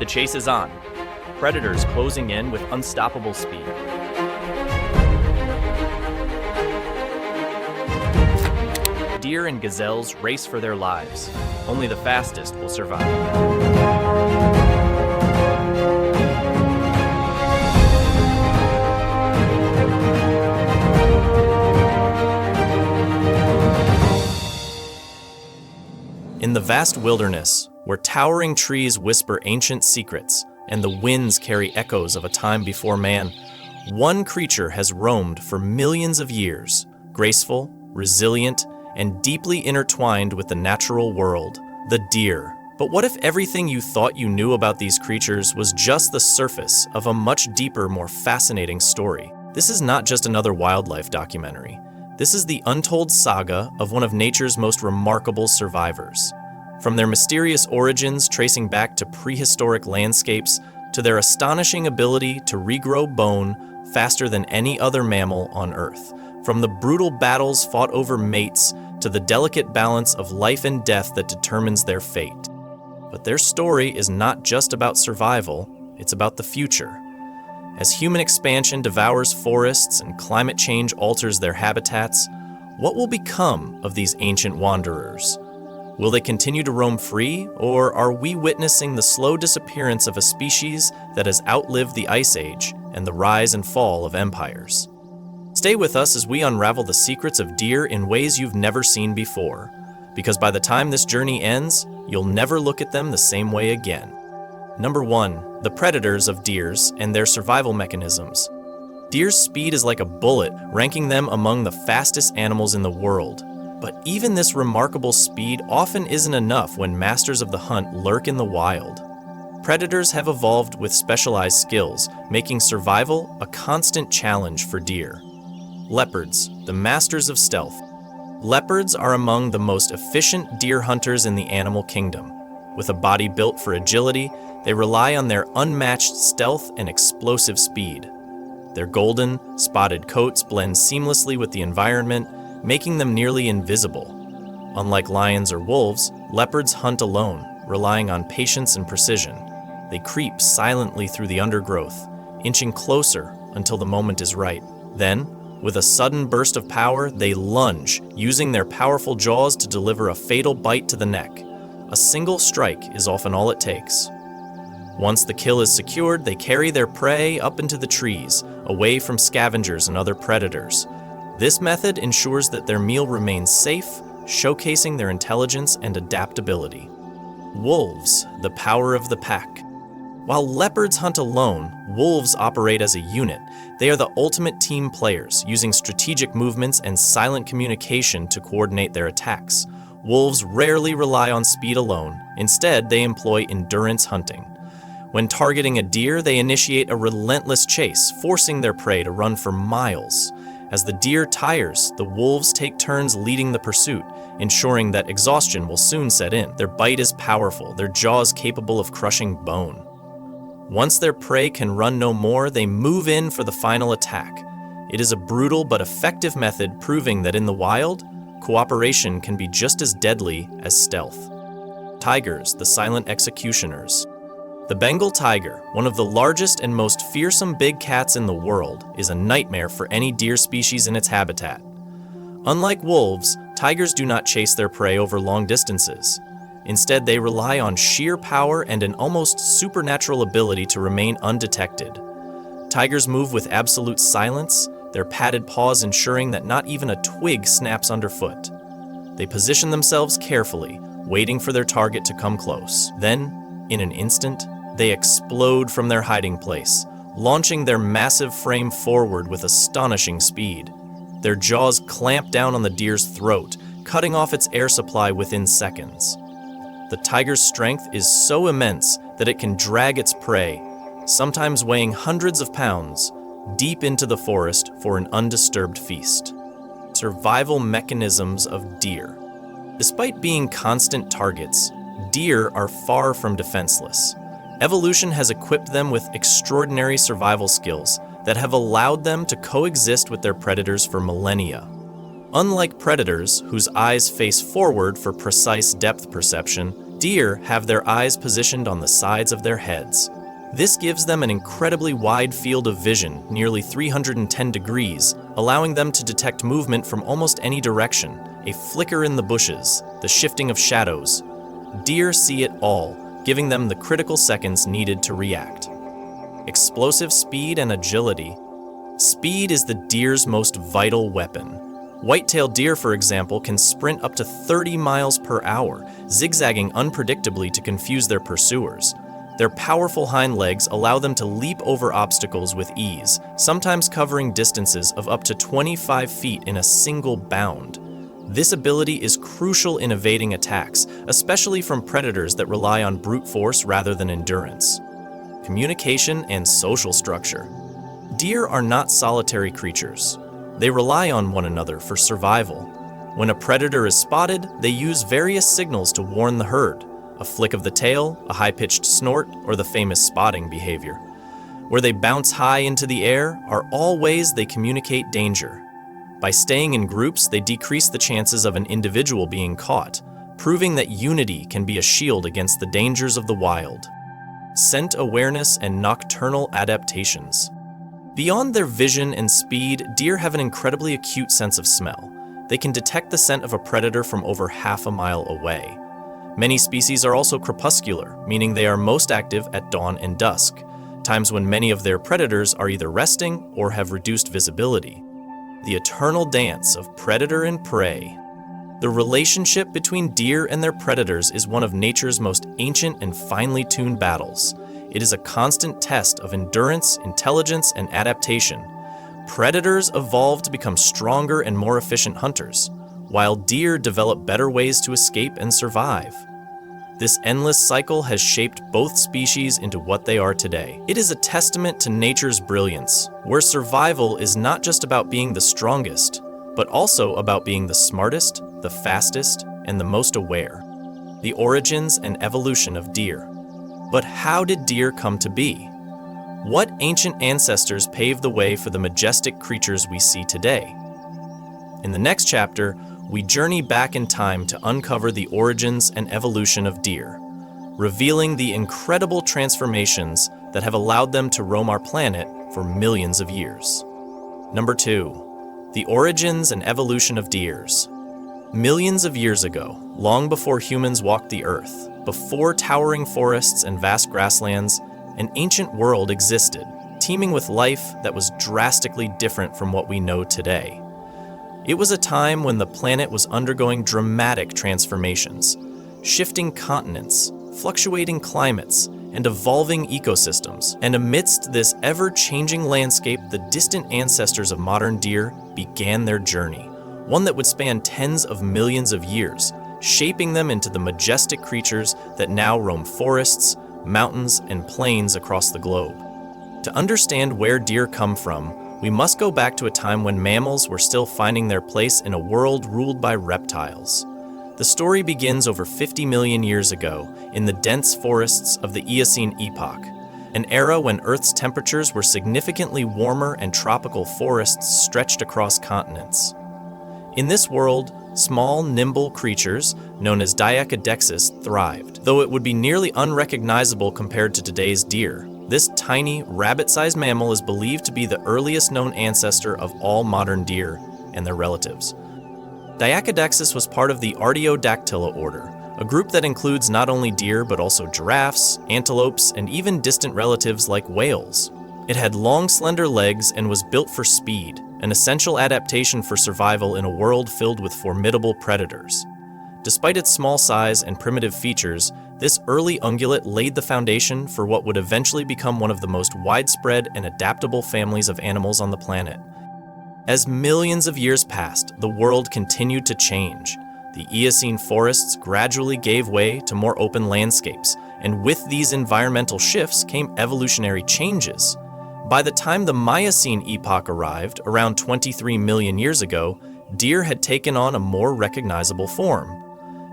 The chase is on. Predators closing in with unstoppable speed. Deer and gazelles race for their lives. Only the fastest will survive. In the vast wilderness, where towering trees whisper ancient secrets and the winds carry echoes of a time before man, one creature has roamed for millions of years, graceful, resilient, and deeply intertwined with the natural world, the deer. But what if everything you thought you knew about these creatures was just the surface of a much deeper, more fascinating story? This is not just another wildlife documentary. This is the untold saga of one of nature's most remarkable survivors. From their mysterious origins tracing back to prehistoric landscapes, to their astonishing ability to regrow bone faster than any other mammal on Earth. From the brutal battles fought over mates to the delicate balance of life and death that determines their fate. But their story is not just about survival, it's about the future. As human expansion devours forests and climate change alters their habitats, what will become of these ancient wanderers? Will they continue to roam free, or are we witnessing the slow disappearance of a species that has outlived the Ice Age and the rise and fall of empires? Stay with us as we unravel the secrets of deer in ways you've never seen before, because by the time this journey ends, you'll never look at them the same way again. Number 1, the predators of deers and their survival mechanisms. Deer's speed is like a bullet, ranking them among the fastest animals in the world. But even this remarkable speed often isn't enough when masters of the hunt lurk in the wild. Predators have evolved with specialized skills, making survival a constant challenge for deer. Leopards, the masters of stealth. Leopards are among the most efficient deer hunters in the animal kingdom. With a body built for agility, they rely on their unmatched stealth and explosive speed. Their golden, spotted coats blend seamlessly with the environment, making them nearly invisible. Unlike lions or wolves, leopards hunt alone, relying on patience and precision. They creep silently through the undergrowth, inching closer until the moment is right. Then, with a sudden burst of power, they lunge, using their powerful jaws to deliver a fatal bite to the neck. A single strike is often all it takes. Once the kill is secured, they carry their prey up into the trees, away from scavengers and other predators. This method ensures that their meal remains safe, showcasing their intelligence and adaptability. Wolves, the power of the pack. While leopards hunt alone, wolves operate as a unit. They are the ultimate team players, using strategic movements and silent communication to coordinate their attacks. Wolves rarely rely on speed alone. Instead, they employ endurance hunting. When targeting a deer, they initiate a relentless chase, forcing their prey to run for miles. As the deer tires, the wolves take turns leading the pursuit, ensuring that exhaustion will soon set in. Their bite is powerful, their jaws capable of crushing bone. Once their prey can run no more, they move in for the final attack. It is a brutal but effective method, proving that in the wild, cooperation can be just as deadly as stealth. Tigers, the silent executioners. The Bengal tiger, one of the largest and most fearsome big cats in the world, is a nightmare for any deer species in its habitat. Unlike wolves, tigers do not chase their prey over long distances. Instead, they rely on sheer power and an almost supernatural ability to remain undetected. Tigers move with absolute silence, their padded paws ensuring that not even a twig snaps underfoot. They position themselves carefully, waiting for their target to come close. Then, in an instant, they explode from their hiding place, launching their massive frame forward with astonishing speed. Their jaws clamp down on the deer's throat, cutting off its air supply within seconds. The tiger's strength is so immense that it can drag its prey, sometimes weighing hundreds of pounds, deep into the forest for an undisturbed feast. Survival mechanisms of deer. Despite being constant targets, deer are far from defenseless. Evolution has equipped them with extraordinary survival skills that have allowed them to coexist with their predators for millennia. Unlike predators, whose eyes face forward for precise depth perception, Deer have their eyes positioned on the sides of their heads. This gives them an incredibly wide field of vision, nearly 310 degrees, allowing them to detect movement from almost any direction, a flicker in the bushes, the shifting of shadows. Deer see it all, giving them the critical seconds needed to react. Explosive speed and agility. Speed is the deer's most vital weapon. White-tailed deer, for example, can sprint up to 30 miles per hour, zigzagging unpredictably to confuse their pursuers. Their powerful hind legs allow them to leap over obstacles with ease, sometimes covering distances of up to 25 feet in a single bound. This ability is crucial in evading attacks, especially from predators that rely on brute force rather than endurance. Communication and social structure. Deer are not solitary creatures. They rely on one another for survival. When a predator is spotted, they use various signals to warn the herd. A flick of the tail, a high-pitched snort, or the famous spotting behavior. Where they bounce high into the air are all ways they communicate danger. By staying in groups, they decrease the chances of an individual being caught, proving that unity can be a shield against the dangers of the wild. Scent awareness and nocturnal adaptations. Beyond their vision and speed, deer have an incredibly acute sense of smell. They can detect the scent of a predator from over half a mile away. Many species are also crepuscular, meaning they are most active at dawn and dusk, times when many of their predators are either resting or have reduced visibility. The eternal dance of predator and prey. The relationship between deer and their predators is one of nature's most ancient and finely tuned battles. It is a constant test of endurance, intelligence, and adaptation. Predators evolve to become stronger and more efficient hunters, while deer develop better ways to escape and survive. This endless cycle has shaped both species into what they are today. It is a testament to nature's brilliance, where survival is not just about being the strongest, but also about being the smartest, the fastest, and the most aware. The origins and evolution of deer. But how did deer come to be? What ancient ancestors paved the way for the majestic creatures we see today? In the next chapter, we journey back in time to uncover the origins and evolution of deer, revealing the incredible transformations that have allowed them to roam our planet for millions of years. Number 2. The origins and evolution of deers. Millions of years ago, long before humans walked the earth, before towering forests and vast grasslands, an ancient world existed, teeming with life that was drastically different from what we know today. It was a time when the planet was undergoing dramatic transformations, shifting continents, fluctuating climates, and evolving ecosystems. And amidst this ever-changing landscape, the distant ancestors of modern deer began their journey, one that would span tens of millions of years, shaping them into the majestic creatures that now roam forests, mountains, and plains across the globe. To understand where deer come from, we must go back to a time when mammals were still finding their place in a world ruled by reptiles. The story begins over 50 million years ago in the dense forests of the Eocene epoch, an era when Earth's temperatures were significantly warmer and tropical forests stretched across continents. In this world, small, nimble creatures, known as Diacodexis, thrived. Though it would be nearly unrecognizable compared to today's deer, this tiny, rabbit-sized mammal is believed to be the earliest known ancestor of all modern deer and their relatives. Diacodexis was part of the Artiodactyla order, a group that includes not only deer but also giraffes, antelopes, and even distant relatives like whales. It had long, slender legs and was built for speed, an essential adaptation for survival in a world filled with formidable predators. Despite its small size and primitive features, this early ungulate laid the foundation for what would eventually become one of the most widespread and adaptable families of animals on the planet. As millions of years passed, the world continued to change. The Eocene forests gradually gave way to more open landscapes, and with these environmental shifts came evolutionary changes. By the time the Miocene epoch arrived, around 23 million years ago, deer had taken on a more recognizable form.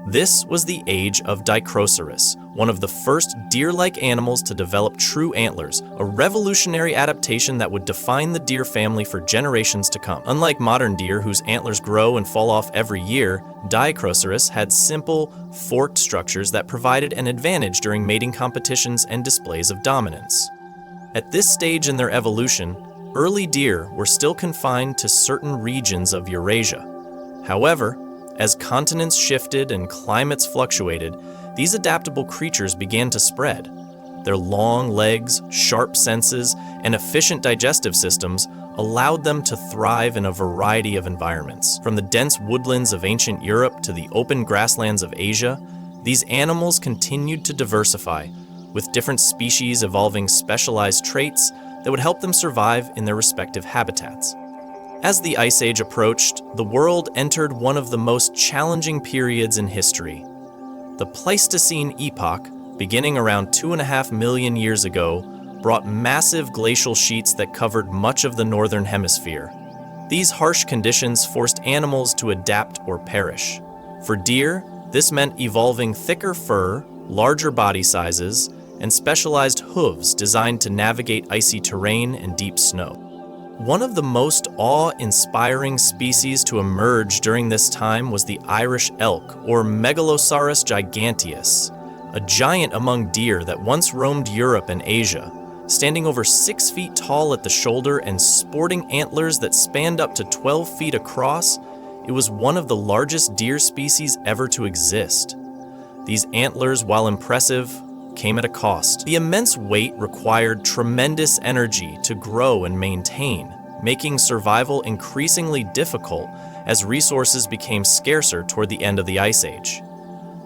This was the age of Dichroceros, one of the first deer-like animals to develop true antlers, a revolutionary adaptation that would define the deer family for generations to come. Unlike modern deer, whose antlers grow and fall off every year, Dichroceros had simple, forked structures that provided an advantage during mating competitions and displays of dominance. At this stage in their evolution, early deer were still confined to certain regions of Eurasia. However, as continents shifted and climates fluctuated, these adaptable creatures began to spread. Their long legs, sharp senses, and efficient digestive systems allowed them to thrive in a variety of environments. From the dense woodlands of ancient Europe to the open grasslands of Asia, these animals continued to diversify, with different species evolving specialized traits that would help them survive in their respective habitats. As the Ice Age approached, the world entered one of the most challenging periods in history. The Pleistocene epoch, beginning around 2.5 million years ago, brought massive glacial sheets that covered much of the northern hemisphere. These harsh conditions forced animals to adapt or perish. For deer, this meant evolving thicker fur, larger body sizes, and specialized hooves designed to navigate icy terrain and deep snow. One of the most awe-inspiring species to emerge during this time was the Irish elk, or Megalosaurus giganteus, a giant among deer that once roamed Europe and Asia. Standing over 6 feet tall at the shoulder and sporting antlers that spanned up to 12 feet across, it was one of the largest deer species ever to exist. These antlers, while impressive, came at a cost. The immense weight required tremendous energy to grow and maintain, making survival increasingly difficult as resources became scarcer toward the end of the Ice Age.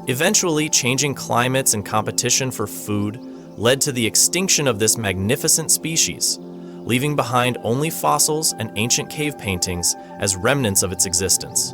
Eventually, changing climates and competition for food led to the extinction of this magnificent species, leaving behind only fossils and ancient cave paintings as remnants of its existence.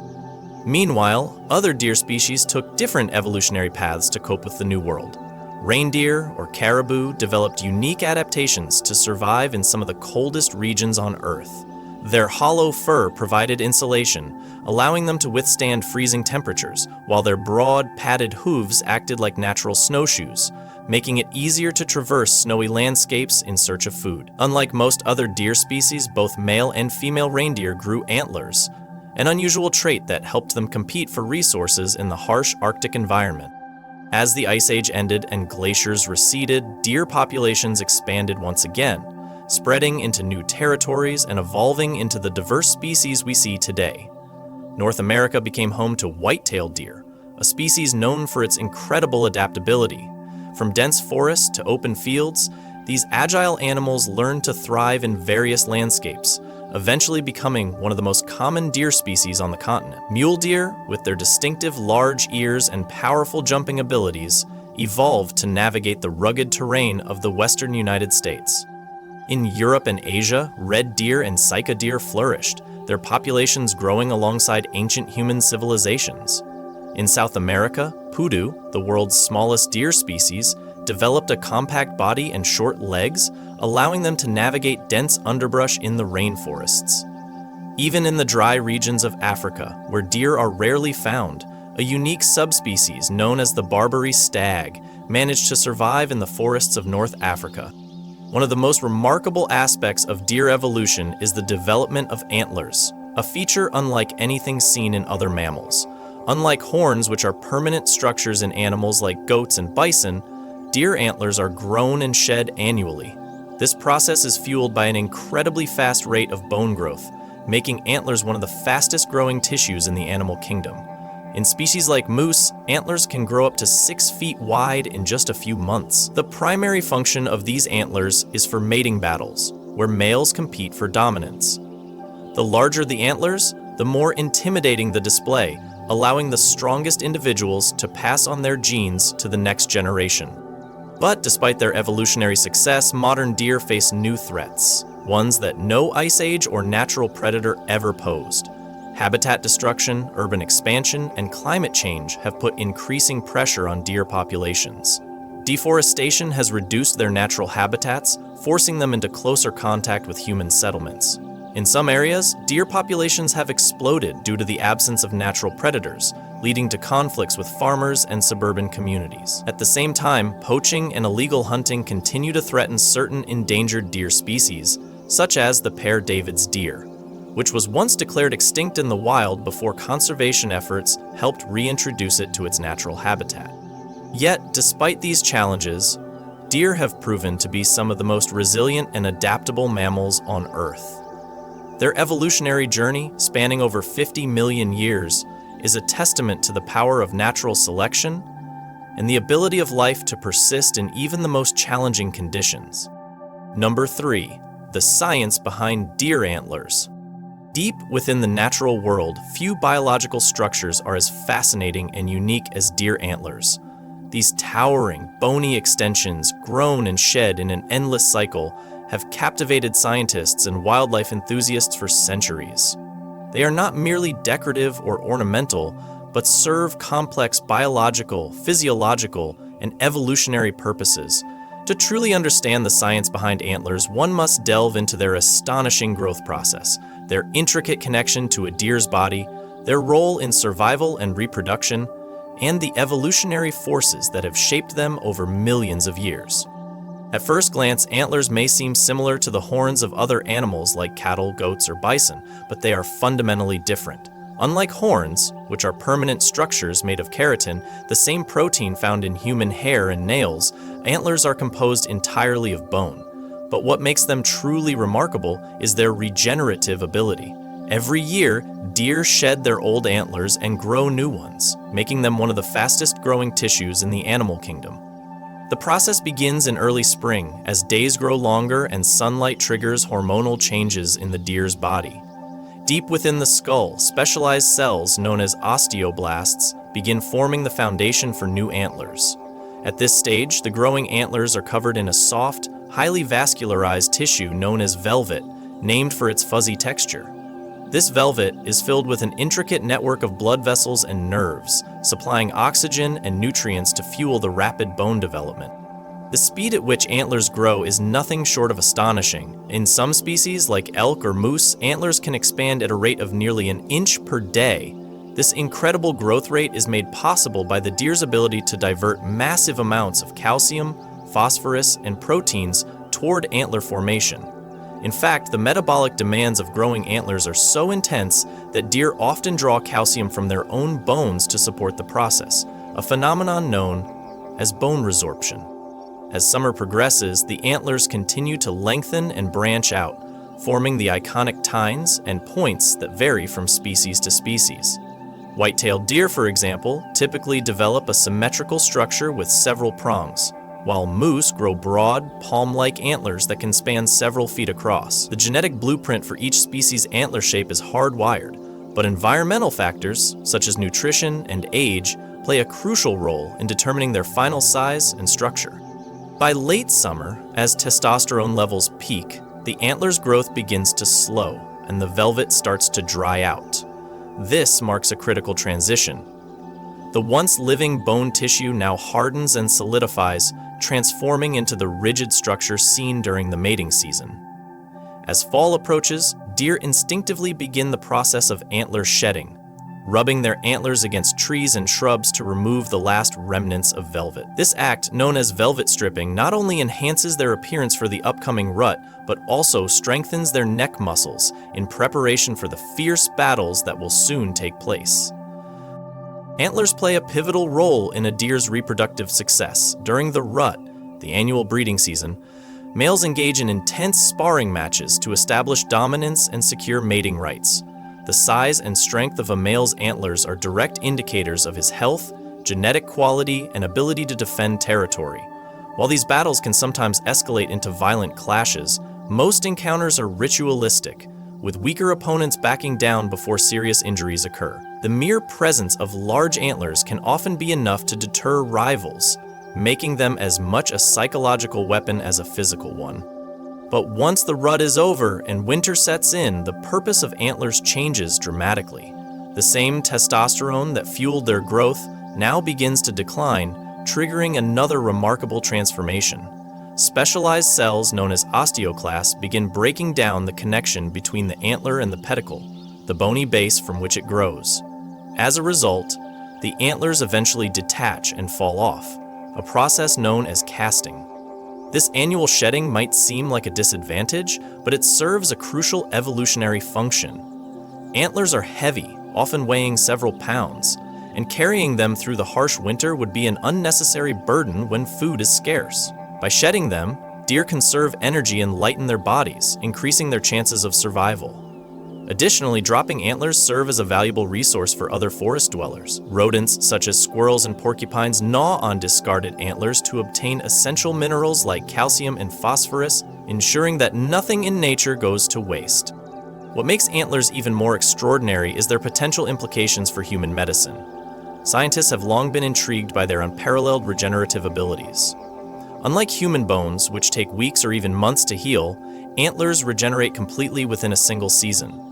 Meanwhile, other deer species took different evolutionary paths to cope with the new world. Reindeer, or caribou, developed unique adaptations to survive in some of the coldest regions on Earth. Their hollow fur provided insulation, allowing them to withstand freezing temperatures, while their broad, padded hooves acted like natural snowshoes, making it easier to traverse snowy landscapes in search of food. Unlike most other deer species, both male and female reindeer grew antlers, an unusual trait that helped them compete for resources in the harsh Arctic environment. As the Ice Age ended and glaciers receded, deer populations expanded once again, spreading into new territories and evolving into the diverse species we see today. North America became home to white-tailed deer, a species known for its incredible adaptability. From dense forests to open fields, these agile animals learned to thrive in various landscapes, eventually becoming one of the most common deer species on the continent. Mule deer, with their distinctive large ears and powerful jumping abilities, evolved to navigate the rugged terrain of the western United States. In Europe and Asia, red deer and sika deer flourished, their populations growing alongside ancient human civilizations. In South America, pudu, the world's smallest deer species, developed a compact body and short legs, allowing them to navigate dense underbrush in the rainforests. Even in the dry regions of Africa, where deer are rarely found, a unique subspecies known as the Barbary stag managed to survive in the forests of North Africa. One of the most remarkable aspects of deer evolution is the development of antlers, a feature unlike anything seen in other mammals. Unlike horns, which are permanent structures in animals like goats and bison, deer antlers are grown and shed annually. This process is fueled by an incredibly fast rate of bone growth, making antlers one of the fastest growing tissues in the animal kingdom. In species like moose, antlers can grow up to 6 feet wide in just a few months. The primary function of these antlers is for mating battles, where males compete for dominance. The larger the antlers, the more intimidating the display, allowing the strongest individuals to pass on their genes to the next generation. But despite their evolutionary success, modern deer face new threats, ones that no ice age or natural predator ever posed. Habitat destruction, urban expansion, and climate change have put increasing pressure on deer populations. Deforestation has reduced their natural habitats, forcing them into closer contact with human settlements. In some areas, deer populations have exploded due to the absence of natural predators, leading to conflicts with farmers and suburban communities. At the same time, poaching and illegal hunting continue to threaten certain endangered deer species, such as the Pear David's deer, which was once declared extinct in the wild before conservation efforts helped reintroduce it to its natural habitat. Yet, despite these challenges, deer have proven to be some of the most resilient and adaptable mammals on Earth. Their evolutionary journey, spanning over 50 million years, is a testament to the power of natural selection and the ability of life to persist in even the most challenging conditions. Number 3. The science behind deer antlers. Deep within the natural world, few biological structures are as fascinating and unique as deer antlers. These towering, bony extensions, grown and shed in an endless cycle, have captivated scientists and wildlife enthusiasts for centuries. They are not merely decorative or ornamental, but serve complex biological, physiological, and evolutionary purposes. To truly understand the science behind antlers, one must delve into their astonishing growth process, their intricate connection to a deer's body, their role in survival and reproduction, and the evolutionary forces that have shaped them over millions of years. At first glance, antlers may seem similar to the horns of other animals like cattle, goats, or bison, but they are fundamentally different. Unlike horns, which are permanent structures made of keratin, the same protein found in human hair and nails, antlers are composed entirely of bone. But what makes them truly remarkable is their regenerative ability. Every year, deer shed their old antlers and grow new ones, making them one of the fastest growing tissues in the animal kingdom. The process begins in early spring, as days grow longer and sunlight triggers hormonal changes in the deer's body. Deep within the skull, specialized cells known as osteoblasts begin forming the foundation for new antlers. At this stage, the growing antlers are covered in a soft, highly vascularized tissue known as velvet, named for its fuzzy texture. This velvet is filled with an intricate network of blood vessels and nerves, supplying oxygen and nutrients to fuel the rapid bone development. The speed at which antlers grow is nothing short of astonishing. In some species, like elk or moose, antlers can expand at a rate of nearly an inch per day. This incredible growth rate is made possible by the deer's ability to divert massive amounts of calcium, phosphorus, and proteins toward antler formation. In fact, the metabolic demands of growing antlers are so intense that deer often draw calcium from their own bones to support the process, a phenomenon known as bone resorption. As summer progresses, the antlers continue to lengthen and branch out, forming the iconic tines and points that vary from species to species. White-tailed deer, for example, typically develop a symmetrical structure with several prongs, while moose grow broad, palm-like antlers that can span several feet across. The genetic blueprint for each species' antler shape is hardwired, but environmental factors, such as nutrition and age, play a crucial role in determining their final size and structure. By late summer, as testosterone levels peak, the antler's growth begins to slow, and the velvet starts to dry out. This marks a critical transition. The once living bone tissue now hardens and solidifies, transforming into the rigid structure seen during the mating season. As fall approaches, deer instinctively begin the process of antler shedding, rubbing their antlers against trees and shrubs to remove the last remnants of velvet. This act, known as velvet stripping, not only enhances their appearance for the upcoming rut, but also strengthens their neck muscles in preparation for the fierce battles that will soon take place. Antlers play a pivotal role in a deer's reproductive success. During the rut, the annual breeding season, males engage in intense sparring matches to establish dominance and secure mating rights. The size and strength of a male's antlers are direct indicators of his health, genetic quality, and ability to defend territory. While these battles can sometimes escalate into violent clashes, most encounters are ritualistic, with weaker opponents backing down before serious injuries occur. The mere presence of large antlers can often be enough to deter rivals, making them as much a psychological weapon as a physical one. But once the rut is over and winter sets in, the purpose of antlers changes dramatically. The same testosterone that fueled their growth now begins to decline, triggering another remarkable transformation. Specialized cells known as osteoclasts begin breaking down the connection between the antler and the pedicle, the bony base from which it grows. As a result, the antlers eventually detach and fall off, a process known as casting. This annual shedding might seem like a disadvantage, but it serves a crucial evolutionary function. Antlers are heavy, often weighing several pounds, and carrying them through the harsh winter would be an unnecessary burden when food is scarce. By shedding them, deer conserve energy and lighten their bodies, increasing their chances of survival. Additionally, dropping antlers serve as a valuable resource for other forest dwellers. Rodents such as squirrels and porcupines gnaw on discarded antlers to obtain essential minerals like calcium and phosphorus, ensuring that nothing in nature goes to waste. What makes antlers even more extraordinary is their potential implications for human medicine. Scientists have long been intrigued by their unparalleled regenerative abilities. Unlike human bones, which take weeks or even months to heal, antlers regenerate completely within a single season.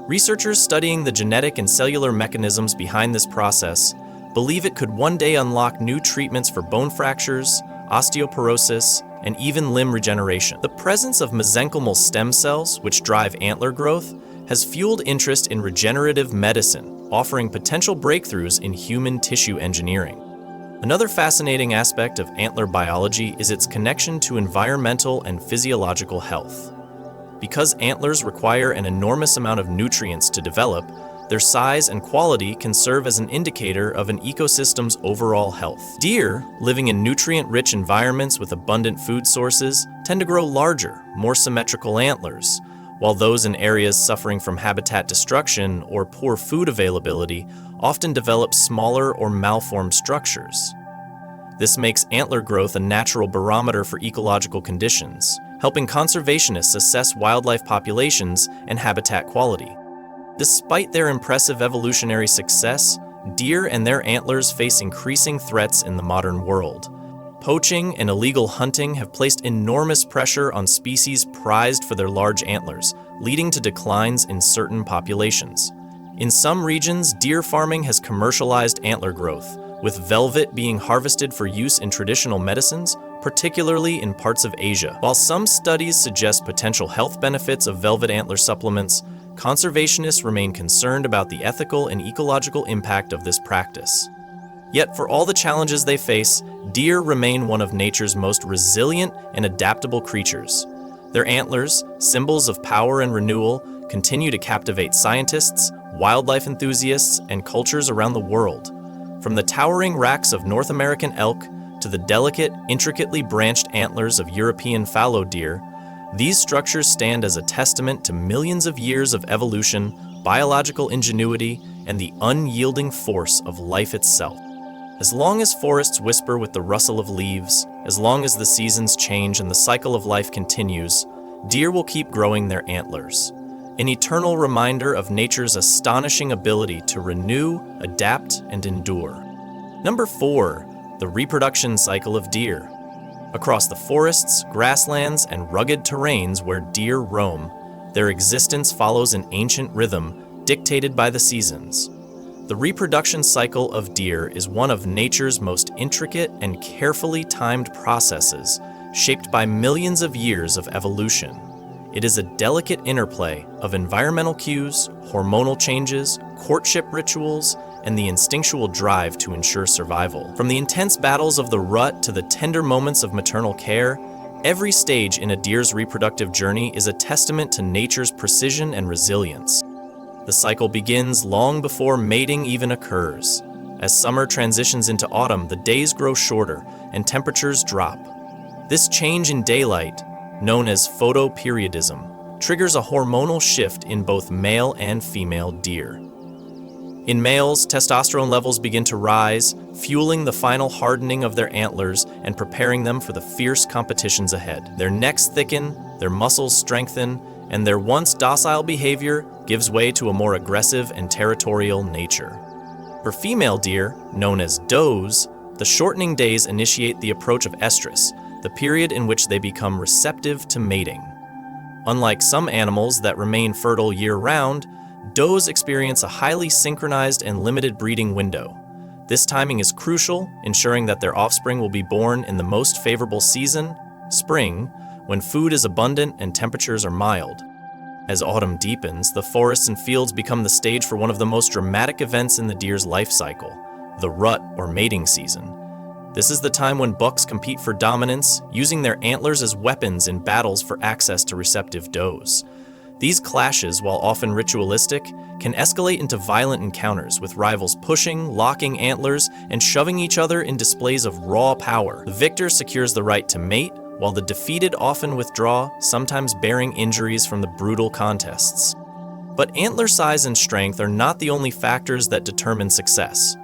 Researchers studying the genetic and cellular mechanisms behind this process believe it could one day unlock new treatments for bone fractures, osteoporosis, and even limb regeneration. The presence of mesenchymal stem cells, which drive antler growth, has fueled interest in regenerative medicine, offering potential breakthroughs in human tissue engineering. Another fascinating aspect of antler biology is its connection to environmental and physiological health. Because antlers require an enormous amount of nutrients to develop, their size and quality can serve as an indicator of an ecosystem's overall health. Deer, living in nutrient-rich environments with abundant food sources, tend to grow larger, more symmetrical antlers, while those in areas suffering from habitat destruction or poor food availability often develop smaller or malformed structures. This makes antler growth a natural barometer for ecological conditions, helping conservationists assess wildlife populations and habitat quality. Despite their impressive evolutionary success, deer and their antlers face increasing threats in the modern world. Poaching and illegal hunting have placed enormous pressure on species prized for their large antlers, leading to declines in certain populations. In some regions, deer farming has commercialized antler growth, with velvet being harvested for use in traditional medicines, particularly in parts of Asia. While some studies suggest potential health benefits of velvet antler supplements, conservationists remain concerned about the ethical and ecological impact of this practice. Yet, for all the challenges they face, deer remain one of nature's most resilient and adaptable creatures. Their antlers, symbols of power and renewal, continue to captivate scientists, wildlife enthusiasts, and cultures around the world. From the towering racks of North American elk to the delicate, intricately branched antlers of European fallow deer, these structures stand as a testament to millions of years of evolution, biological ingenuity, and the unyielding force of life itself. As long as forests whisper with the rustle of leaves, as long as the seasons change and the cycle of life continues, deer will keep growing their antlers, an eternal reminder of nature's astonishing ability to renew, adapt, and endure. Number 4, the reproduction cycle of deer. Across the forests, grasslands, and rugged terrains where deer roam, their existence follows an ancient rhythm dictated by the seasons. The reproduction cycle of deer is one of nature's most intricate and carefully timed processes, shaped by millions of years of evolution. It is a delicate interplay of environmental cues, hormonal changes, courtship rituals, and the instinctual drive to ensure survival. From the intense battles of the rut to the tender moments of maternal care, every stage in a deer's reproductive journey is a testament to nature's precision and resilience. The cycle begins long before mating even occurs. As summer transitions into autumn, the days grow shorter and temperatures drop. This change in daylight, known as photoperiodism, triggers a hormonal shift in both male and female deer. In males, testosterone levels begin to rise, fueling the final hardening of their antlers and preparing them for the fierce competitions ahead. Their necks thicken, their muscles strengthen, and their once docile behavior gives way to a more aggressive and territorial nature. For female deer, known as does, the shortening days initiate the approach of estrus, the period in which they become receptive to mating. Unlike some animals that remain fertile year-round, does experience a highly synchronized and limited breeding window. This timing is crucial, ensuring that their offspring will be born in the most favorable season, spring, when food is abundant and temperatures are mild. As autumn deepens, the forests and fields become the stage for one of the most dramatic events in the deer's life cycle, the rut or mating season. This is the time when bucks compete for dominance, using their antlers as weapons in battles for access to receptive does. These clashes, while often ritualistic, can escalate into violent encounters, with rivals pushing, locking antlers, and shoving each other in displays of raw power. The victor secures the right to mate, while the defeated often withdraw, sometimes bearing injuries from the brutal contests. But antler size and strength are not the only factors that determine success.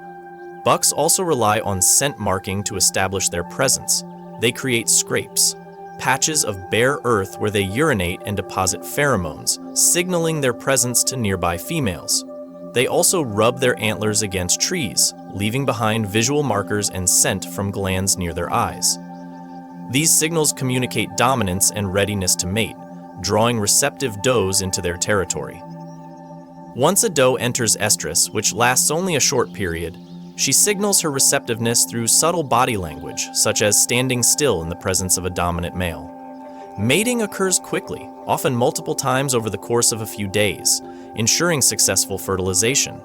Bucks also rely on scent marking to establish their presence. They create scrapes, patches of bare earth where they urinate and deposit pheromones, signaling their presence to nearby females. They also rub their antlers against trees, leaving behind visual markers and scent from glands near their eyes. These signals communicate dominance and readiness to mate, drawing receptive does into their territory. Once a doe enters estrus, which lasts only a short period, she signals her receptiveness through subtle body language, such as standing still in the presence of a dominant male. Mating occurs quickly, often multiple times over the course of a few days, ensuring successful fertilization.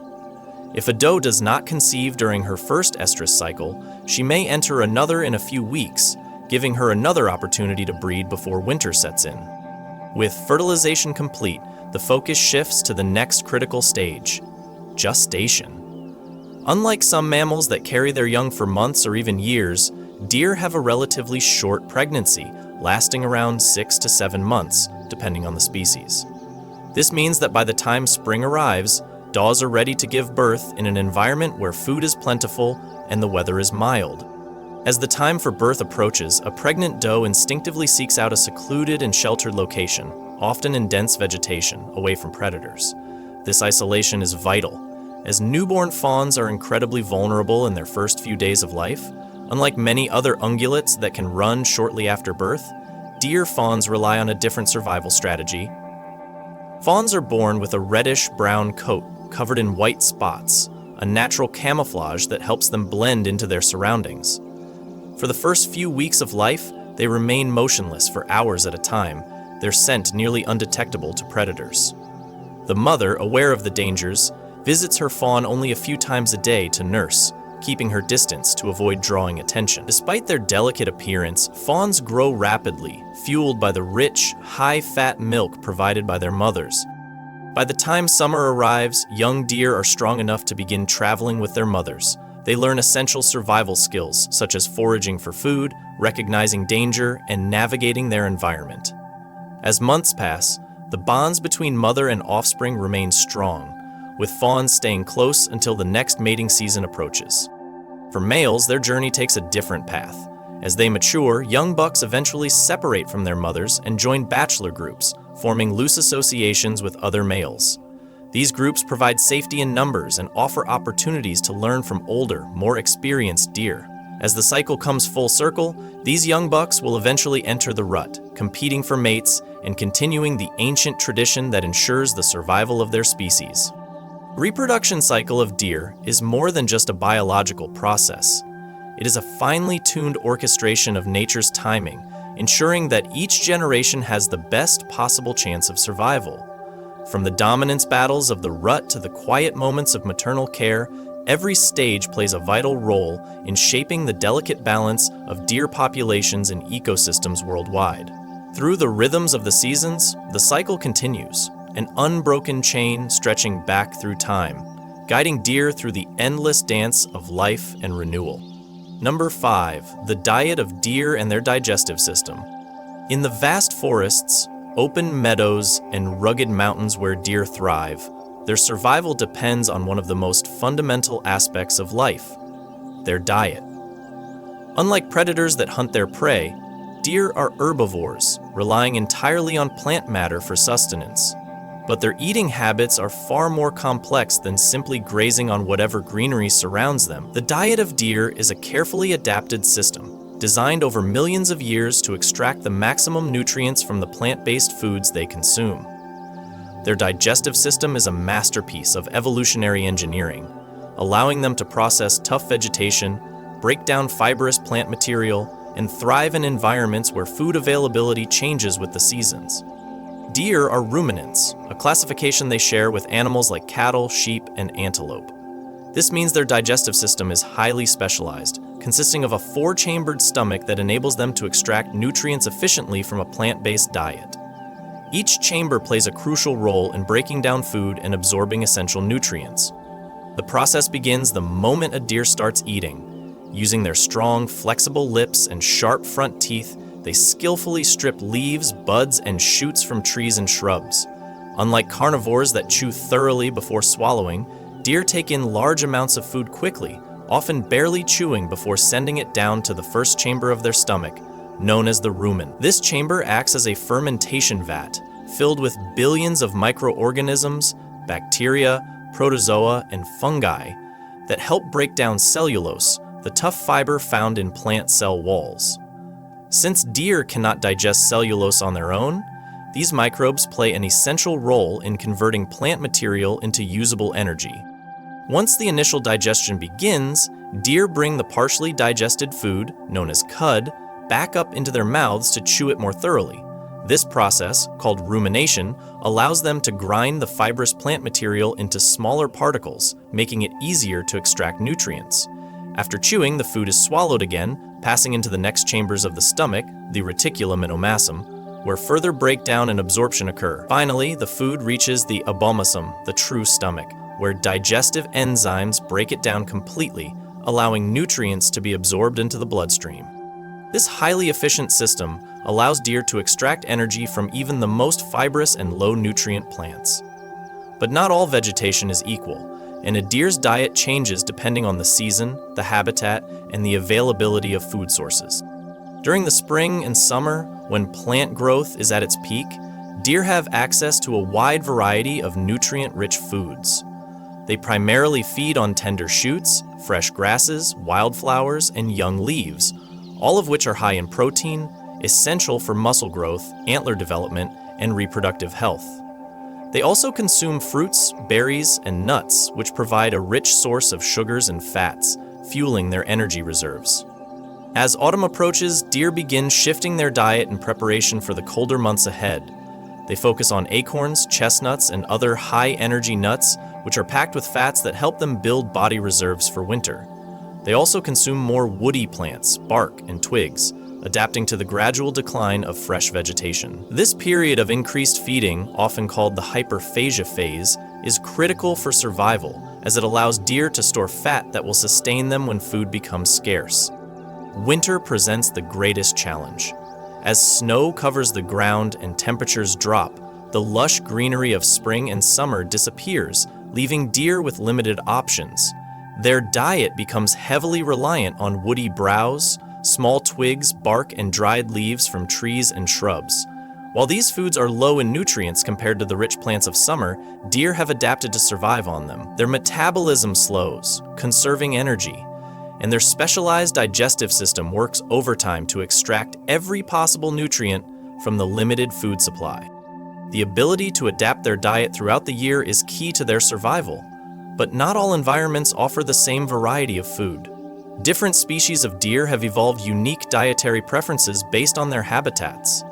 If a doe does not conceive during her first estrus cycle, she may enter another in a few weeks, giving her another opportunity to breed before winter sets in. With fertilization complete, the focus shifts to the next critical stage: gestation. Unlike some mammals that carry their young for months or even years, deer have a relatively short pregnancy, lasting around 6 to 7 months, depending on the species. This means that by the time spring arrives, daws are ready to give birth in an environment where food is plentiful and the weather is mild. As the time for birth approaches, a pregnant doe instinctively seeks out a secluded and sheltered location, often in dense vegetation, away from predators. This isolation is vital, as newborn fawns are incredibly vulnerable in their first few days of life. Unlike many other ungulates that can run shortly after birth, deer fawns rely on a different survival strategy. Fawns are born with a reddish-brown coat covered in white spots, a natural camouflage that helps them blend into their surroundings. For the first few weeks of life, they remain motionless for hours at a time, their scent nearly undetectable to predators. The mother, aware of the dangers, visits her fawn only a few times a day to nurse, keeping her distance to avoid drawing attention. Despite their delicate appearance, fawns grow rapidly, fueled by the rich, high-fat milk provided by their mothers. By the time summer arrives, young deer are strong enough to begin traveling with their mothers. They learn essential survival skills, such as foraging for food, recognizing danger, and navigating their environment. As months pass, the bonds between mother and offspring remain strong, with fawns staying close until the next mating season approaches. For males, their journey takes a different path. As they mature, young bucks eventually separate from their mothers and join bachelor groups, forming loose associations with other males. These groups provide safety in numbers and offer opportunities to learn from older, more experienced deer. As the cycle comes full circle, these young bucks will eventually enter the rut, competing for mates and continuing the ancient tradition that ensures the survival of their species. The reproduction cycle of deer is more than just a biological process. It is a finely tuned orchestration of nature's timing, ensuring that each generation has the best possible chance of survival. From the dominance battles of the rut to the quiet moments of maternal care, every stage plays a vital role in shaping the delicate balance of deer populations and ecosystems worldwide. Through the rhythms of the seasons, the cycle continues, an unbroken chain stretching back through time, guiding deer through the endless dance of life and renewal. Number 5, the diet of deer and their digestive system. In the vast forests, open meadows, and rugged mountains where deer thrive, their survival depends on one of the most fundamental aspects of life: their diet. Unlike predators that hunt their prey, deer are herbivores, relying entirely on plant matter for sustenance. But their eating habits are far more complex than simply grazing on whatever greenery surrounds them. The diet of deer is a carefully adapted system, designed over millions of years to extract the maximum nutrients from the plant-based foods they consume. Their digestive system is a masterpiece of evolutionary engineering, allowing them to process tough vegetation, break down fibrous plant material, and thrive in environments where food availability changes with the seasons. Deer are ruminants, a classification they share with animals like cattle, sheep, and antelope. This means their digestive system is highly specialized, consisting of a 4-chambered stomach that enables them to extract nutrients efficiently from a plant-based diet. Each chamber plays a crucial role in breaking down food and absorbing essential nutrients. The process begins the moment a deer starts eating. Using their strong, flexible lips and sharp front teeth, they skillfully strip leaves, buds, and shoots from trees and shrubs. Unlike carnivores that chew thoroughly before swallowing, deer take in large amounts of food quickly, often barely chewing before sending it down to the first chamber of their stomach, known as the rumen. This chamber acts as a fermentation vat, filled with billions of microorganisms, bacteria, protozoa, and fungi that help break down cellulose, the tough fiber found in plant cell walls. Since deer cannot digest cellulose on their own, these microbes play an essential role in converting plant material into usable energy. Once the initial digestion begins, deer bring the partially digested food, known as cud, back up into their mouths to chew it more thoroughly. This process, called rumination, allows them to grind the fibrous plant material into smaller particles, making it easier to extract nutrients. After chewing, the food is swallowed again, passing into the next chambers of the stomach, the reticulum and omasum, where further breakdown and absorption occur. Finally, the food reaches the abomasum, the true stomach, where digestive enzymes break it down completely, allowing nutrients to be absorbed into the bloodstream. This highly efficient system allows deer to extract energy from even the most fibrous and low-nutrient plants. But not all vegetation is equal, and a deer's diet changes depending on the season, the habitat, and the availability of food sources. During the spring and summer, when plant growth is at its peak, deer have access to a wide variety of nutrient-rich foods. They primarily feed on tender shoots, fresh grasses, wildflowers, and young leaves, all of which are high in protein, essential for muscle growth, antler development, and reproductive health. They also consume fruits, berries, and nuts, which provide a rich source of sugars and fats, fueling their energy reserves. As autumn approaches, deer begin shifting their diet in preparation for the colder months ahead. They focus on acorns, chestnuts, and other high-energy nuts, which are packed with fats that help them build body reserves for winter. They also consume more woody plants, bark, and twigs, adapting to the gradual decline of fresh vegetation. This period of increased feeding, often called the hyperphagia phase, is critical for survival, as it allows deer to store fat that will sustain them when food becomes scarce. Winter presents the greatest challenge. As snow covers the ground and temperatures drop, the lush greenery of spring and summer disappears, leaving deer with limited options. Their diet becomes heavily reliant on woody browse, small twigs, bark, and dried leaves from trees and shrubs. While these foods are low in nutrients compared to the rich plants of summer, deer have adapted to survive on them. Their metabolism slows, conserving energy, and their specialized digestive system works overtime to extract every possible nutrient from the limited food supply. The ability to adapt their diet throughout the year is key to their survival, but not all environments offer the same variety of food. Different species of deer have evolved unique dietary preferences based on their habitats.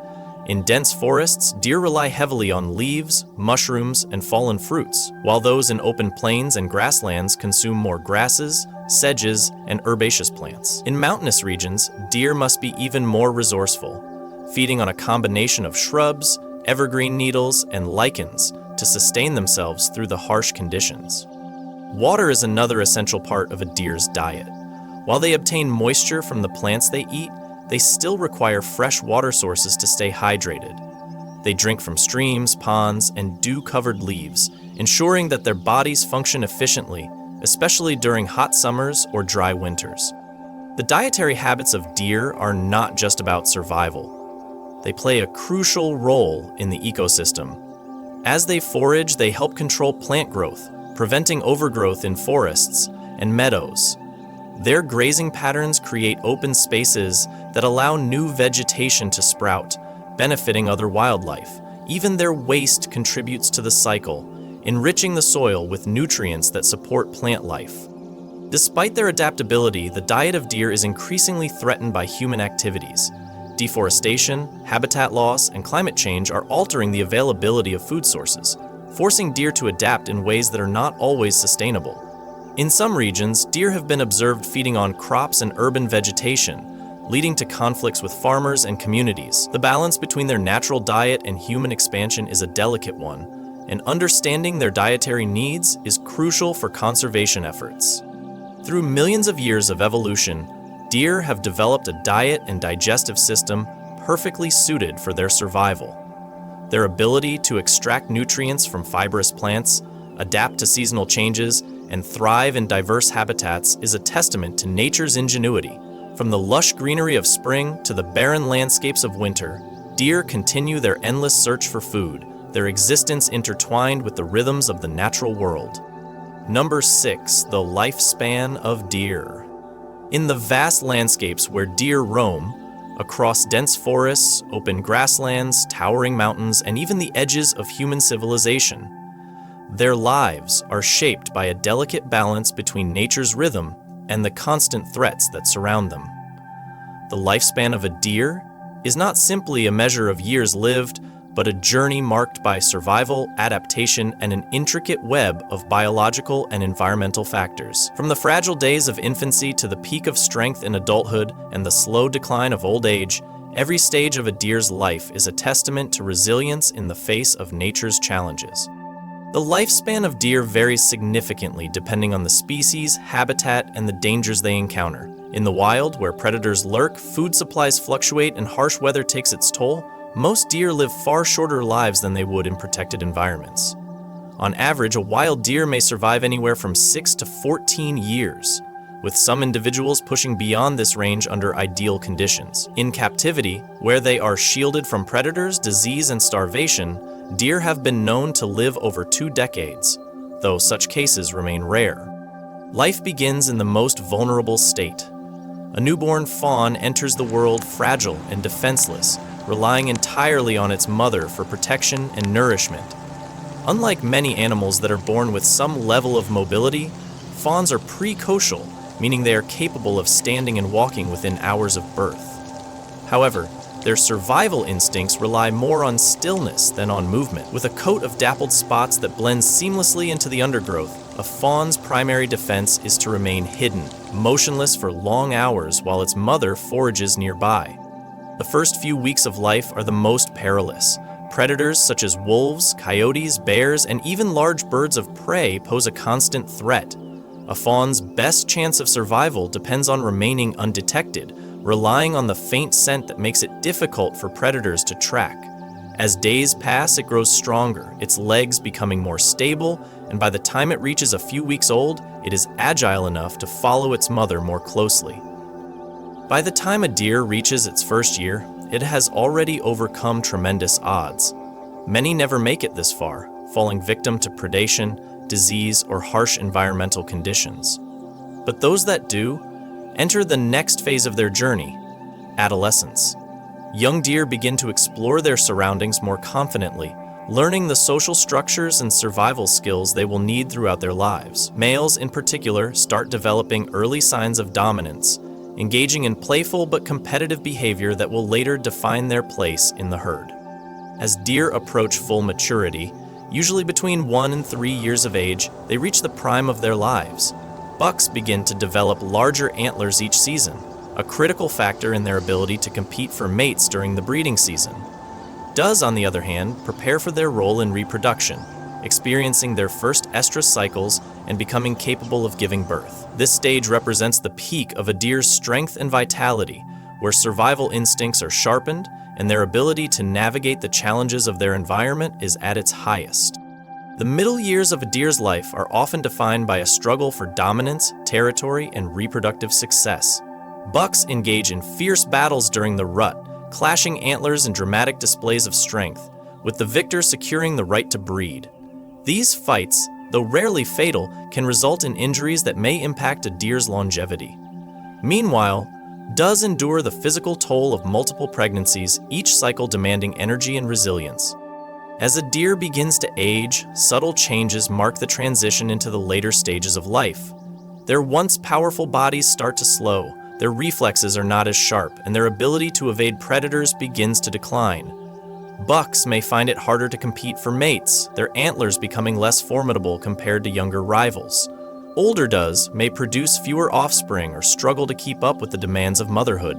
In dense forests, deer rely heavily on leaves, mushrooms, and fallen fruits, while those in open plains and grasslands consume more grasses, sedges, and herbaceous plants. In mountainous regions, deer must be even more resourceful, feeding on a combination of shrubs, evergreen needles, and lichens to sustain themselves through the harsh conditions. Water is another essential part of a deer's diet. While they obtain moisture from the plants they eat, they still require fresh water sources to stay hydrated. They drink from streams, ponds, and dew-covered leaves, ensuring that their bodies function efficiently, especially during hot summers or dry winters. The dietary habits of deer are not just about survival. They play a crucial role in the ecosystem. As they forage, they help control plant growth, preventing overgrowth in forests and meadows. Their grazing patterns create open spaces that allow new vegetation to sprout, benefiting other wildlife. Even their waste contributes to the cycle, enriching the soil with nutrients that support plant life. Despite their adaptability, the diet of deer is increasingly threatened by human activities. Deforestation, habitat loss, and climate change are altering the availability of food sources, forcing deer to adapt in ways that are not always sustainable. In some regions, deer have been observed feeding on crops and urban vegetation, leading to conflicts with farmers and communities. The balance between their natural diet and human expansion is a delicate one, and understanding their dietary needs is crucial for conservation efforts. Through millions of years of evolution, deer have developed a diet and digestive system perfectly suited for their survival. Their ability to extract nutrients from fibrous plants, adapt to seasonal changes, and thrive in diverse habitats is a testament to nature's ingenuity. From the lush greenery of spring to the barren landscapes of winter, deer continue their endless search for food, their existence intertwined with the rhythms of the natural world. Number 6, the lifespan of deer. In the vast landscapes where deer roam, across dense forests, open grasslands, towering mountains, and even the edges of human civilization, their lives are shaped by a delicate balance between nature's rhythm and the constant threats that surround them. The lifespan of a deer is not simply a measure of years lived, but a journey marked by survival, adaptation, and an intricate web of biological and environmental factors. From the fragile days of infancy to the peak of strength in adulthood and the slow decline of old age, every stage of a deer's life is a testament to resilience in the face of nature's challenges. The lifespan of deer varies significantly depending on the species, habitat, and the dangers they encounter. In the wild, where predators lurk, food supplies fluctuate, and harsh weather takes its toll, most deer live far shorter lives than they would in protected environments. On average, a wild deer may survive anywhere from 6 to 14 years, with some individuals pushing beyond this range under ideal conditions. In captivity, where they are shielded from predators, disease, and starvation, deer have been known to live over 2 decades, though such cases remain rare. Life begins in the most vulnerable state. A newborn fawn enters the world fragile and defenseless, relying entirely on its mother for protection and nourishment. Unlike many animals that are born with some level of mobility, fawns are precocial, meaning they are capable of standing and walking within hours of birth. However, their survival instincts rely more on stillness than on movement. With a coat of dappled spots that blends seamlessly into the undergrowth, a fawn's primary defense is to remain hidden, motionless for long hours while its mother forages nearby. The first few weeks of life are the most perilous. Predators such as wolves, coyotes, bears, and even large birds of prey pose a constant threat. A fawn's best chance of survival depends on remaining undetected, relying on the faint scent that makes it difficult for predators to track. As days pass, it grows stronger, its legs becoming more stable, and by the time it reaches a few weeks old, it is agile enough to follow its mother more closely. By the time a deer reaches its first year, it has already overcome tremendous odds. Many never make it this far, falling victim to predation, disease, or harsh environmental conditions. But those that do enter the next phase of their journey, adolescence. Young deer begin to explore their surroundings more confidently, learning the social structures and survival skills they will need throughout their lives. Males, in particular, start developing early signs of dominance, engaging in playful but competitive behavior that will later define their place in the herd. As deer approach full maturity, usually between 1 and 3 years of age, they reach the prime of their lives. Bucks begin to develop larger antlers each season, a critical factor in their ability to compete for mates during the breeding season. Does, on the other hand, prepare for their role in reproduction, experiencing their first estrus cycles and becoming capable of giving birth. This stage represents the peak of a deer's strength and vitality, where survival instincts are sharpened and their ability to navigate the challenges of their environment is at its highest. The middle years of a deer's life are often defined by a struggle for dominance, territory, and reproductive success. Bucks engage in fierce battles during the rut, clashing antlers and dramatic displays of strength, with the victor securing the right to breed. These fights, though rarely fatal, can result in injuries that may impact a deer's longevity. Meanwhile, does endure the physical toll of multiple pregnancies, each cycle demanding energy and resilience. As a deer begins to age, subtle changes mark the transition into the later stages of life. Their once powerful bodies start to slow, their reflexes are not as sharp, and their ability to evade predators begins to decline. Bucks may find it harder to compete for mates, their antlers becoming less formidable compared to younger rivals. Older does may produce fewer offspring or struggle to keep up with the demands of motherhood.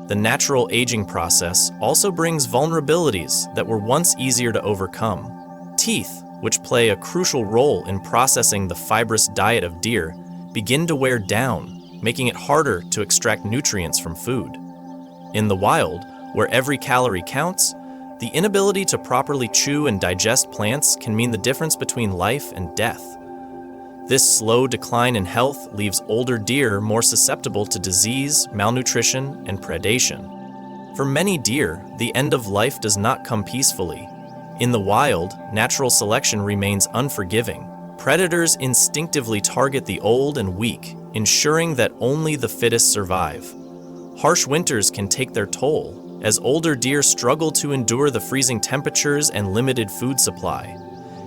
The natural aging process also brings vulnerabilities that were once easier to overcome. Teeth, which play a crucial role in processing the fibrous diet of deer, begin to wear down, making it harder to extract nutrients from food. In the wild, where every calorie counts, the inability to properly chew and digest plants can mean the difference between life and death. This slow decline in health leaves older deer more susceptible to disease, malnutrition, and predation. For many deer, the end of life does not come peacefully. In the wild, natural selection remains unforgiving. Predators instinctively target the old and weak, ensuring that only the fittest survive. Harsh winters can take their toll, as older deer struggle to endure the freezing temperatures and limited food supply.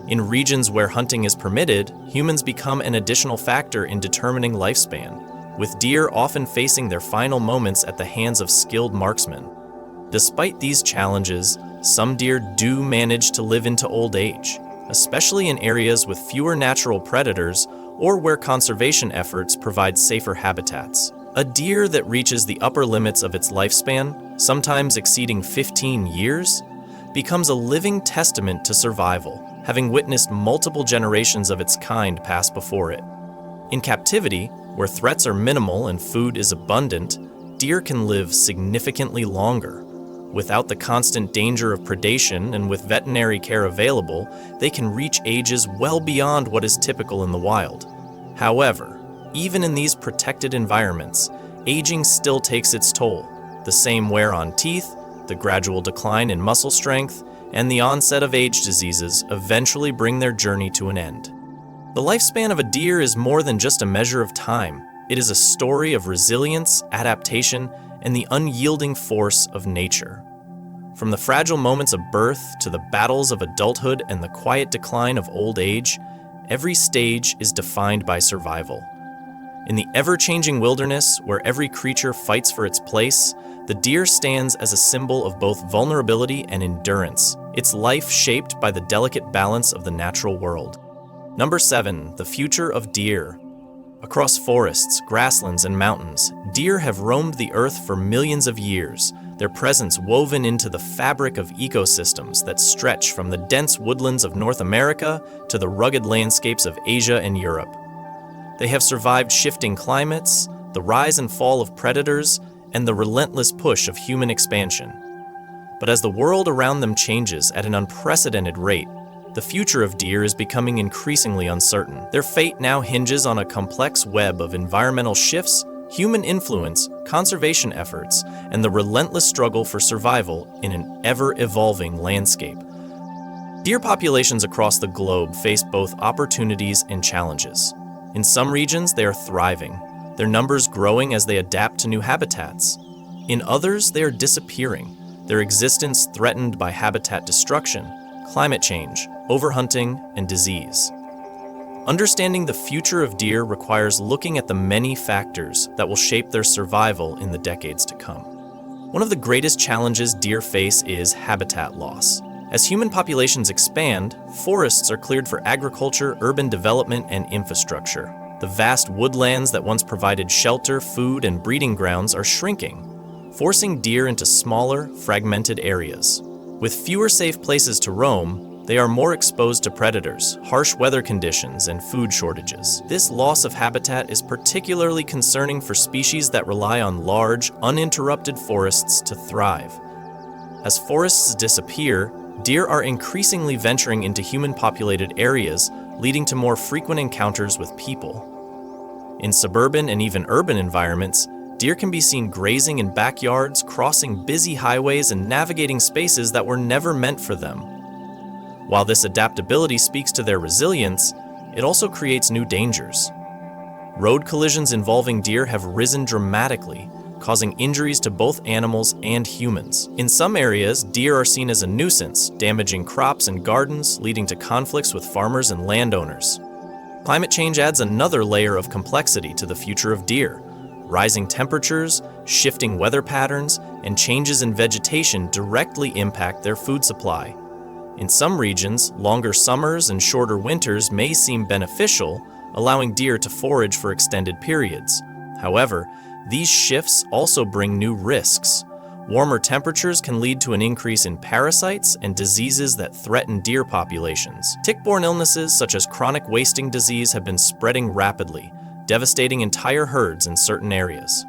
In regions where hunting is permitted, humans become an additional factor in determining lifespan, with deer often facing their final moments at the hands of skilled marksmen. Despite these challenges, some deer do manage to live into old age, especially in areas with fewer natural predators or where conservation efforts provide safer habitats. A deer that reaches the upper limits of its lifespan, sometimes exceeding 15 years, becomes a living testament to survival, having witnessed multiple generations of its kind pass before it. In captivity, where threats are minimal and food is abundant, deer can live significantly longer. Without the constant danger of predation and with veterinary care available, they can reach ages well beyond what is typical in the wild. However, even in these protected environments, aging still takes its toll. The same wear on teeth, the gradual decline in muscle strength, and the onset of age diseases eventually bring their journey to an end. The lifespan of a deer is more than just a measure of time. It is a story of resilience, adaptation, and the unyielding force of nature. From the fragile moments of birth to the battles of adulthood and the quiet decline of old age, every stage is defined by survival. In the ever-changing wilderness, where every creature fights for its place, the deer stands as a symbol of both vulnerability and endurance, its life shaped by the delicate balance of the natural world. Number 7, the future of deer. Across forests, grasslands, and mountains, deer have roamed the earth for millions of years, their presence woven into the fabric of ecosystems that stretch from the dense woodlands of North America to the rugged landscapes of Asia and Europe. They have survived shifting climates, the rise and fall of predators, and the relentless push of human expansion. But as the world around them changes at an unprecedented rate, the future of deer is becoming increasingly uncertain. Their fate now hinges on a complex web of environmental shifts, human influence, conservation efforts, and the relentless struggle for survival in an ever-evolving landscape. Deer populations across the globe face both opportunities and challenges. In some regions, they are thriving, their numbers growing as they adapt to new habitats. In others, they are disappearing, their existence threatened by habitat destruction, climate change, overhunting, and disease. Understanding the future of deer requires looking at the many factors that will shape their survival in the decades to come. One of the greatest challenges deer face is habitat loss. As human populations expand, forests are cleared for agriculture, urban development, and infrastructure. The vast woodlands that once provided shelter, food, and breeding grounds are shrinking, forcing deer into smaller, fragmented areas. With fewer safe places to roam, they are more exposed to predators, harsh weather conditions, and food shortages. This loss of habitat is particularly concerning for species that rely on large, uninterrupted forests to thrive. As forests disappear, deer are increasingly venturing into human-populated areas, leading to more frequent encounters with people. In suburban and even urban environments, deer can be seen grazing in backyards, crossing busy highways, and navigating spaces that were never meant for them. While this adaptability speaks to their resilience, it also creates new dangers. Road collisions involving deer have risen dramatically, causing injuries to both animals and humans. In some areas, deer are seen as a nuisance, damaging crops and gardens, leading to conflicts with farmers and landowners. Climate change adds another layer of complexity to the future of deer. Rising temperatures, shifting weather patterns, and changes in vegetation directly impact their food supply. In some regions, longer summers and shorter winters may seem beneficial, allowing deer to forage for extended periods. However, these shifts also bring new risks. Warmer temperatures can lead to an increase in parasites and diseases that threaten deer populations. Tick-borne illnesses such as chronic wasting disease have been spreading rapidly, devastating entire herds in certain areas.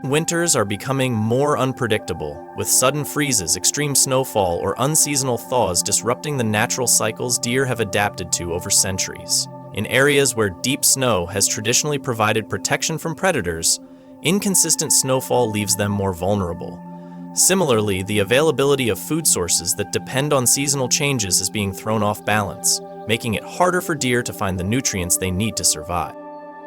Winters are becoming more unpredictable, with sudden freezes, extreme snowfall, or unseasonal thaws disrupting the natural cycles deer have adapted to over centuries. In areas where deep snow has traditionally provided protection from predators, inconsistent snowfall leaves them more vulnerable. Similarly, the availability of food sources that depend on seasonal changes is being thrown off balance, making it harder for deer to find the nutrients they need to survive.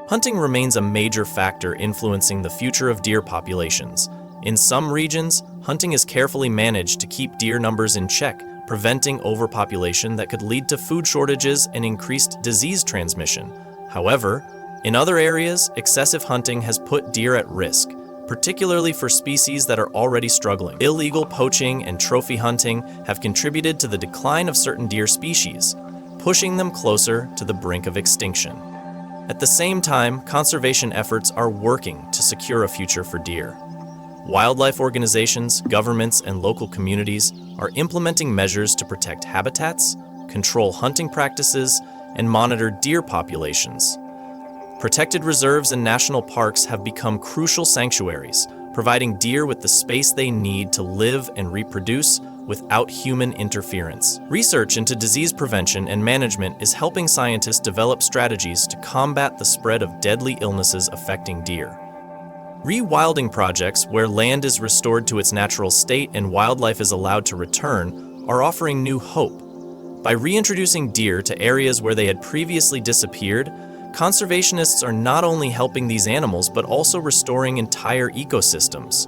Hunting remains a major factor influencing the future of deer populations. In some regions, hunting is carefully managed to keep deer numbers in check, preventing overpopulation that could lead to food shortages and increased disease transmission. However, in other areas, excessive hunting has put deer at risk, particularly for species that are already struggling. Illegal poaching and trophy hunting have contributed to the decline of certain deer species, pushing them closer to the brink of extinction. At the same time, conservation efforts are working to secure a future for deer. Wildlife organizations, governments, and local communities are implementing measures to protect habitats, control hunting practices, and monitor deer populations. Protected reserves and national parks have become crucial sanctuaries, providing deer with the space they need to live and reproduce without human interference. Research into disease prevention and management is helping scientists develop strategies to combat the spread of deadly illnesses affecting deer. Rewilding projects, where land is restored to its natural state and wildlife is allowed to return, are offering new hope. By reintroducing deer to areas where they had previously disappeared, conservationists are not only helping these animals but also restoring entire ecosystems.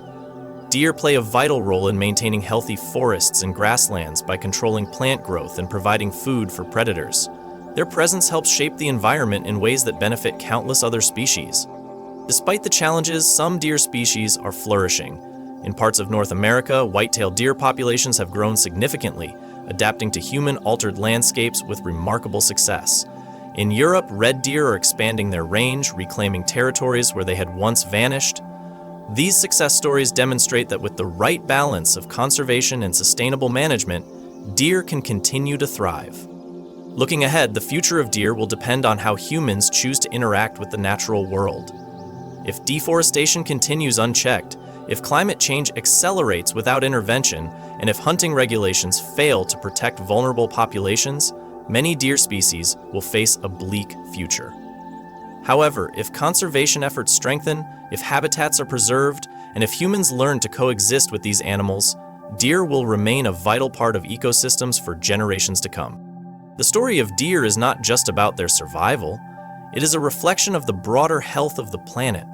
Deer play a vital role in maintaining healthy forests and grasslands by controlling plant growth and providing food for predators. Their presence helps shape the environment in ways that benefit countless other species. Despite the challenges, some deer species are flourishing. In parts of North America, white-tailed deer populations have grown significantly, adapting to human-altered landscapes with remarkable success. In Europe, red deer are expanding their range, reclaiming territories where they had once vanished. These success stories demonstrate that with the right balance of conservation and sustainable management, deer can continue to thrive. Looking ahead, the future of deer will depend on how humans choose to interact with the natural world. If deforestation continues unchecked, if climate change accelerates without intervention, and if hunting regulations fail to protect vulnerable populations, many deer species will face a bleak future. However, if conservation efforts strengthen, if habitats are preserved, and if humans learn to coexist with these animals, deer will remain a vital part of ecosystems for generations to come. The story of deer is not just about their survival, it is a reflection of the broader health of the planet.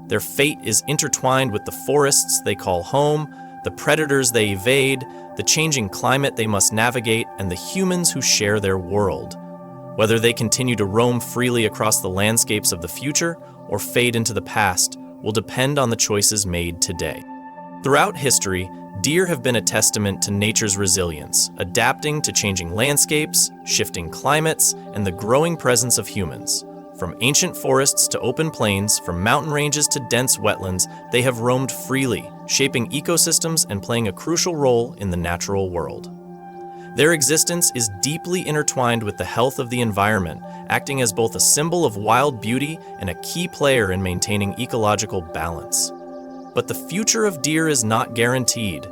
Their fate is intertwined with the forests they call home, the predators they evade, the changing climate they must navigate, and the humans who share their world. Whether they continue to roam freely across the landscapes of the future or fade into the past will depend on the choices made today. Throughout history, deer have been a testament to nature's resilience, adapting to changing landscapes, shifting climates, and the growing presence of humans. From ancient forests to open plains, from mountain ranges to dense wetlands, they have roamed freely, shaping ecosystems and playing a crucial role in the natural world. Their existence is deeply intertwined with the health of the environment, acting as both a symbol of wild beauty and a key player in maintaining ecological balance. But the future of deer is not guaranteed.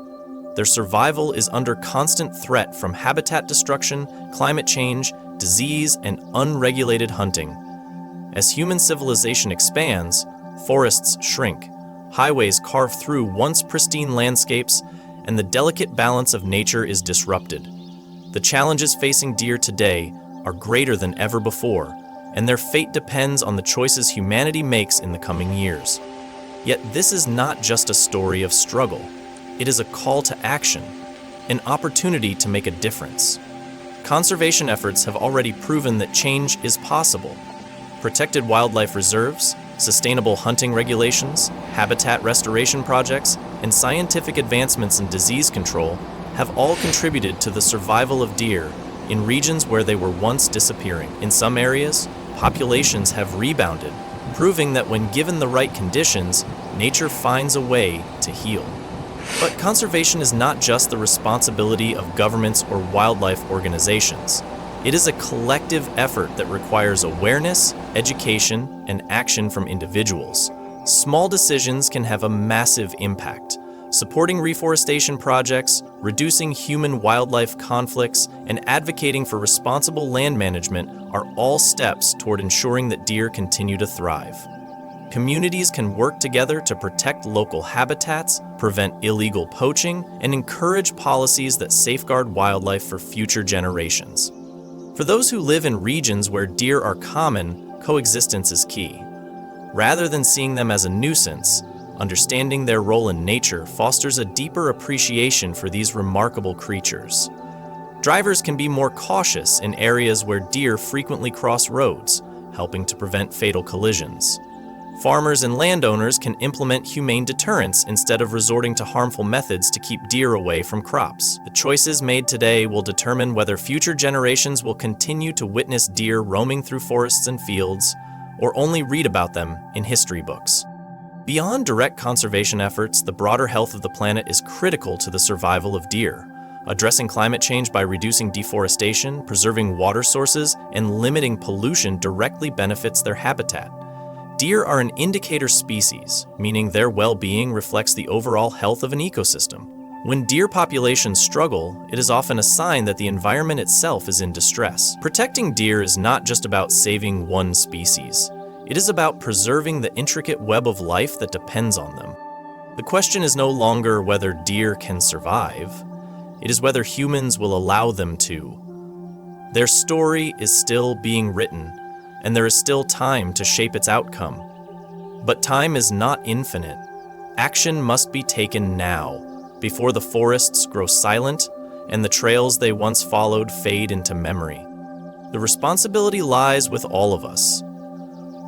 Their survival is under constant threat from habitat destruction, climate change, disease, and unregulated hunting. As human civilization expands, forests shrink, highways carve through once pristine landscapes, and the delicate balance of nature is disrupted. The challenges facing deer today are greater than ever before, and their fate depends on the choices humanity makes in the coming years. Yet this is not just a story of struggle. It is a call to action, an opportunity to make a difference. Conservation efforts have already proven that change is possible. Protected wildlife reserves, sustainable hunting regulations, habitat restoration projects, and scientific advancements in disease control have all contributed to the survival of deer in regions where they were once disappearing. In some areas, populations have rebounded, proving that when given the right conditions, nature finds a way to heal. But conservation is not just the responsibility of governments or wildlife organizations. It is a collective effort that requires awareness, education, and action from individuals. Small decisions can have a massive impact. Supporting reforestation projects, reducing human-wildlife conflicts, and advocating for responsible land management are all steps toward ensuring that deer continue to thrive. Communities can work together to protect local habitats, prevent illegal poaching, and encourage policies that safeguard wildlife for future generations. For those who live in regions where deer are common, coexistence is key. Rather than seeing them as a nuisance, understanding their role in nature fosters a deeper appreciation for these remarkable creatures. Drivers can be more cautious in areas where deer frequently cross roads, helping to prevent fatal collisions. Farmers and landowners can implement humane deterrence instead of resorting to harmful methods to keep deer away from crops. The choices made today will determine whether future generations will continue to witness deer roaming through forests and fields, or only read about them in history books. Beyond direct conservation efforts, the broader health of the planet is critical to the survival of deer. Addressing climate change by reducing deforestation, preserving water sources, and limiting pollution directly benefits their habitat. Deer are an indicator species, meaning their well-being reflects the overall health of an ecosystem. When deer populations struggle, it is often a sign that the environment itself is in distress. Protecting deer is not just about saving one species. It is about preserving the intricate web of life that depends on them. The question is no longer whether deer can survive. It is whether humans will allow them to. Their story is still being written, and there is still time to shape its outcome. But time is not infinite. Action must be taken now, before the forests grow silent and the trails they once followed fade into memory. The responsibility lies with all of us.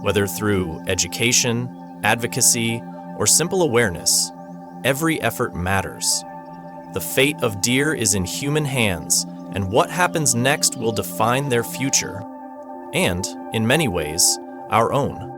Whether through education, advocacy, or simple awareness, every effort matters. The fate of deer is in human hands, and what happens next will define their future, and, in many ways, our own.